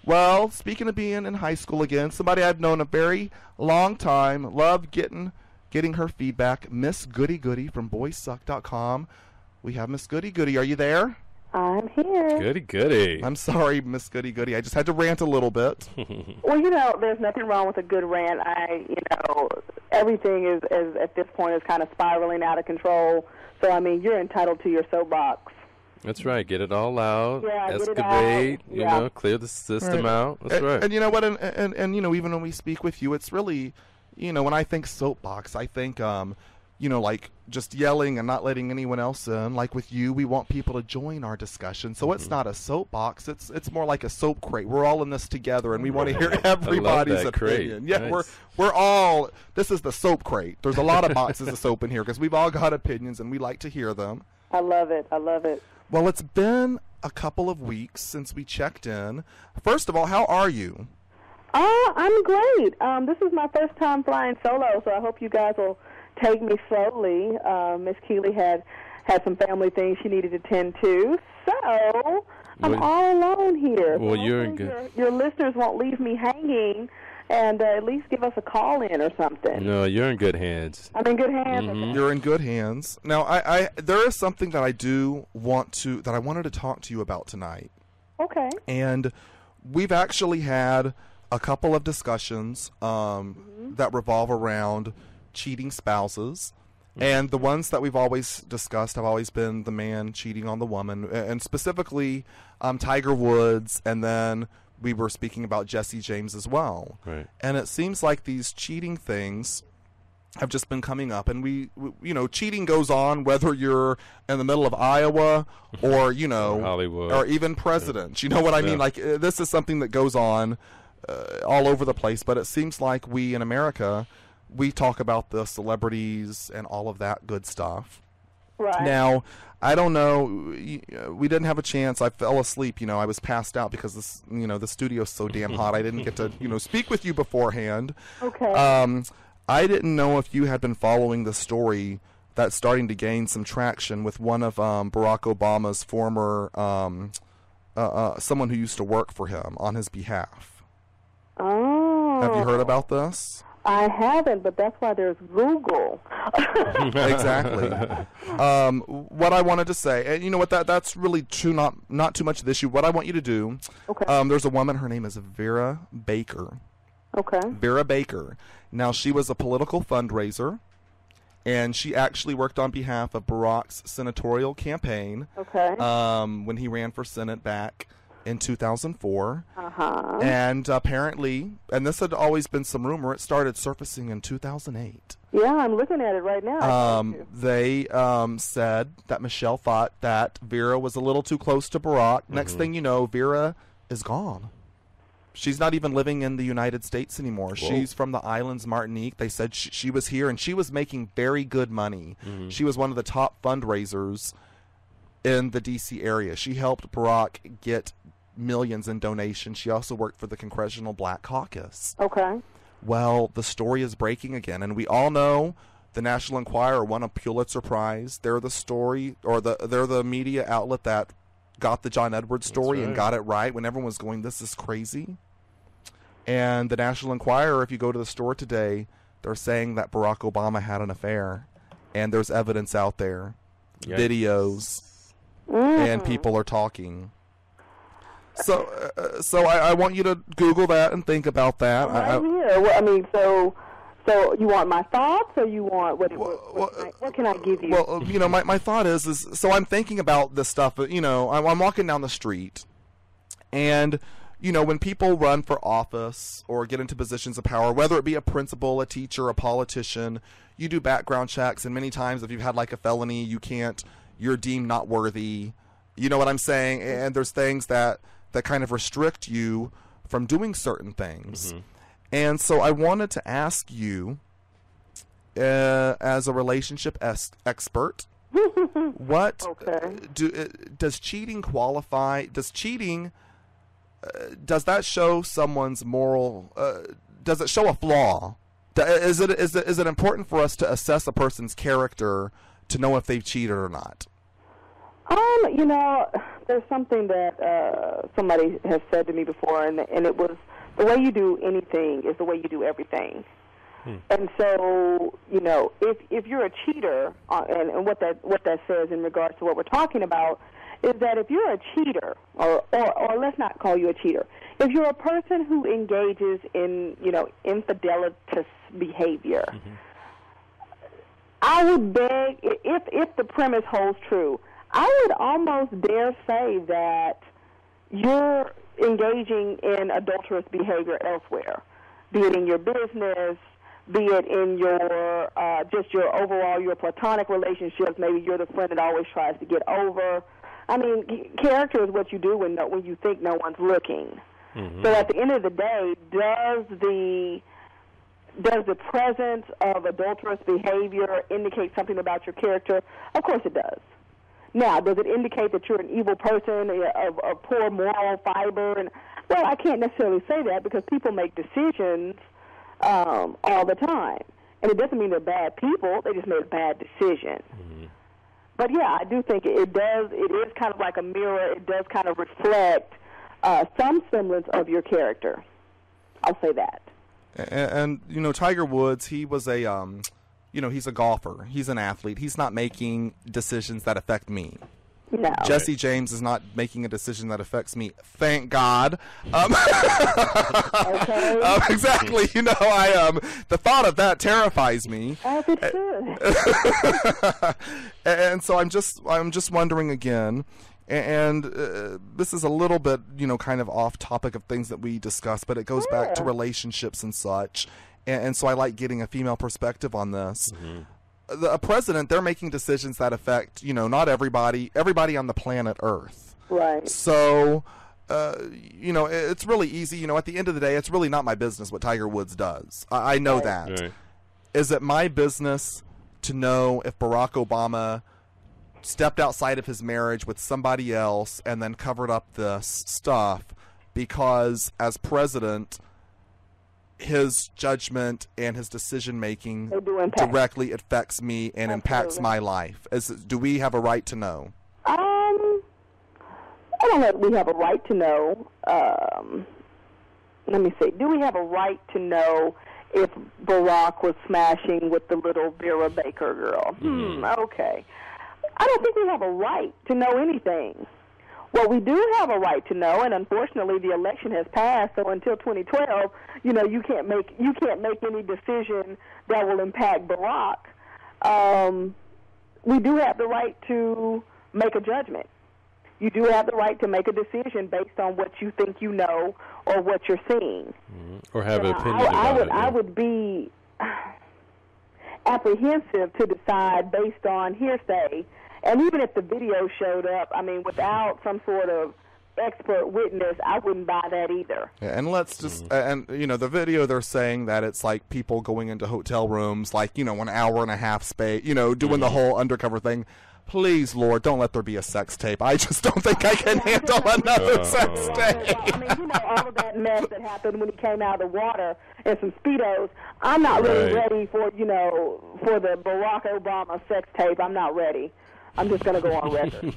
Well, speaking of being in high school again, somebody I've known a very long time, love getting her feedback, Miss Goody Goody from boysuck.com. We have Miss Goody Goody. Are you there? I'm here. Goody goody. I'm sorry, Miss Goody Goody. I just had to rant a little bit. Well, there's nothing wrong with a good rant. Everything is at this point is kind of spiraling out of control. So, I mean, you're entitled to your soapbox. That's right. Get it all out. Yeah, excavate. Get it out. Clear the system out. That's right. And you know what? And even when we speak with you, it's really, when I think soapbox, I think, like just yelling and not letting anyone else in. Like with you, we want people to join our discussion. So it's not a soapbox. It's more like a soap crate. We're all in this together, and we want to hear everybody's opinion. Yeah, nice. we're all. This is the soap crate. There's a lot of boxes of soap in here because we've all got opinions, and we like to hear them. I love it. Well, it's been a couple of weeks since we checked in. First of all, how are you? I'm great. This is my first time flying solo, so I hope you guys will take me slowly. Miss Keli had some family things she needed to tend to, so I'm all alone here. Well, so you're in good. Your listeners won't leave me hanging, and at least give us a call in or something. No, you're in good hands. I'm in good hands. Mm-hmm. You're in good hands. Now, I there is something that I wanted to talk to you about tonight. Okay. And we've actually had a couple of discussions that revolve around cheating spouses. And the ones that we've always discussed have always been the man cheating on the woman, and specifically Tiger Woods, and then we were speaking about Jesse James as well. Right. And it seems like these cheating things have just been coming up, and we cheating goes on whether you're in the middle of Iowa or, or Hollywood, or even presidents. You know what I mean? Like, this is something that goes on all over the place, but it seems like we in America, we talk about the celebrities and all of that good stuff. Right. Now, I don't know. We didn't have a chance. I fell asleep. I was passed out because the studio's so damn hot. I didn't get to, speak with you beforehand. Okay. I didn't know if you had been following the story that's starting to gain some traction with one of Barack Obama's former, someone who used to work for him on his behalf. Oh. Have you heard about this? I haven't, but that's why there's Google. Exactly. What I wanted to say, and you know what, that's really true, not too much of the issue. What I want you to do, there's a woman, her name is Vera Baker. Okay. Vera Baker. Now, she was a political fundraiser, and she actually worked on behalf of Barack's senatorial campaign. Okay. When he ran for Senate back in 2004. Uh-huh. And apparently, and this had always been some rumor, it started surfacing in 2008. Yeah, I'm looking at it right now. They said that Michelle thought that Vera was a little too close to Barack. Next thing you know, Vera is gone. She's not even living in the United States anymore. Whoa. She's from the islands, Martinique. They said she was here, and she was making very good money. Mm-hmm. She was one of the top fundraisers in the D.C. area. She helped Barack get millions in donations. She also worked for the Congressional Black Caucus. Okay. Well, the story is breaking again, and we all know the National Enquirer won a Pulitzer Prize. They're the story, or they're the media outlet that got the John Edwards story and got it right when everyone was going, this is crazy. And the National Enquirer, if you go to the store today, they're saying that Barack Obama had an affair, and there's evidence out there, videos, and people are talking. So I want you to Google that and think about that. So you want my thoughts, or you want what can I give you? Well, my thought is so I'm thinking about this stuff. I'm walking down the street, and when people run for office or get into positions of power, whether it be a principal, a teacher, a politician, you do background checks, and many times if you've had like a felony, you're deemed not worthy. You know what I'm saying? And there's things that kind of restrict you from doing certain things. Mm-hmm. And so I wanted to ask you, as a relationship expert, does cheating qualify? Does that show someone's moral? Does it show a flaw? Is it important for us to assess a person's character to know if they've cheated or not? there's something that somebody has said to me before, and it was, the way you do anything is the way you do everything. And so, if you're a cheater, and what that says in regards to what we're talking about, is that if you're a cheater, or let's not call you a cheater, if you're a person who engages in, infidelitous behavior, I would beg, if the premise holds true, I would almost dare say that you're engaging in adulterous behavior elsewhere, be it in your business, be it in your just your overall, your platonic relationships. Maybe you're the friend that always tries to get over. I mean, character is what you do when you think no one's looking. So at the end of the day, does the presence of adulterous behavior indicate something about your character? Of course it does. Now, does it indicate that you're an evil person, of poor moral fiber? And well, I can't necessarily say that, because people make decisions all the time. And it doesn't mean they're bad people. They just made a bad decision. But, yeah, I do think it is kind of like a mirror. It does kind of reflect some semblance of your character. I'll say that. And Tiger Woods, he was a, he's a golfer. He's an athlete. He's not making decisions that affect me. No. Jesse James is not making a decision that affects me. Thank God. Okay. Exactly. The thought of that terrifies me. As it should. And so I'm just wondering again, and this is a little bit, kind of off topic of things that we discussed, but it goes back to relationships and such. And so I like getting a female perspective on this. A president, they're making decisions that affect, not everybody on the planet Earth. Right. So, it's really easy. At the end of the day, it's really not my business what Tiger Woods does. I know that. Right. Is it my business to know if Barack Obama stepped outside of his marriage with somebody else and then covered up this stuff because, as president, his judgment and his decision-making directly affects me and impacts my life? Do we have a right to know? I don't know if we have a right to know. Let me see. Do we have a right to know if Barack was smashing with the little Vera Baker girl? Okay. I don't think we have a right to know anything. What we do have a right to know, and unfortunately the election has passed, so until 2012, you can't make any decision that will impact Barack. We do have the right to make a judgment. You do have the right to make a decision based on what you think you know or what you're seeing. Or have an opinion about it. I would be apprehensive to decide based on hearsay. And even if the video showed up, without some sort of expert witness, I wouldn't buy that either. Yeah, and let's just, the video, they're saying that it's like people going into hotel rooms, like, 1 hour and a half space, doing the whole undercover thing. Please, Lord, don't let there be a sex tape. I just don't think I can handle another sex tape. All of that mess that happened when he came out of the water and some Speedos. I'm not really ready for the Barack Obama sex tape. I'm not ready. I'm just going to go on record.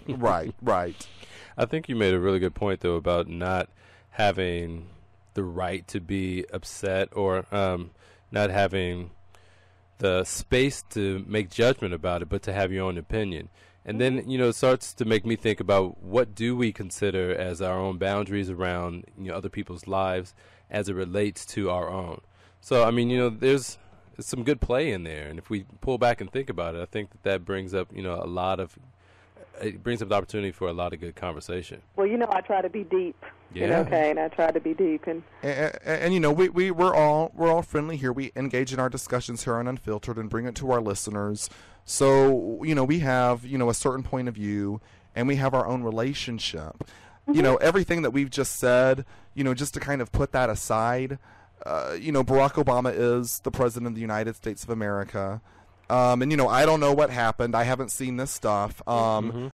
Right. I think you made a really good point, though, about not having the right to be upset or not having the space to make judgment about it, but to have your own opinion. And then, it starts to make me think about what do we consider as our own boundaries around, other people's lives as it relates to our own. So, there's some good play in there. And if we pull back and think about it, I think that brings up, it brings up the opportunity for a lot of good conversation. Well, I try to be deep. Yeah. And I try to be deep. And we're all friendly here. We engage in our discussions here on Unfiltered and bring it to our listeners. So, we have, a certain point of view, and we have our own relationship. Everything that we've just said, just to kind of put that aside, Barack Obama is the president of the United States of America. And, I don't know what happened. I haven't seen this stuff.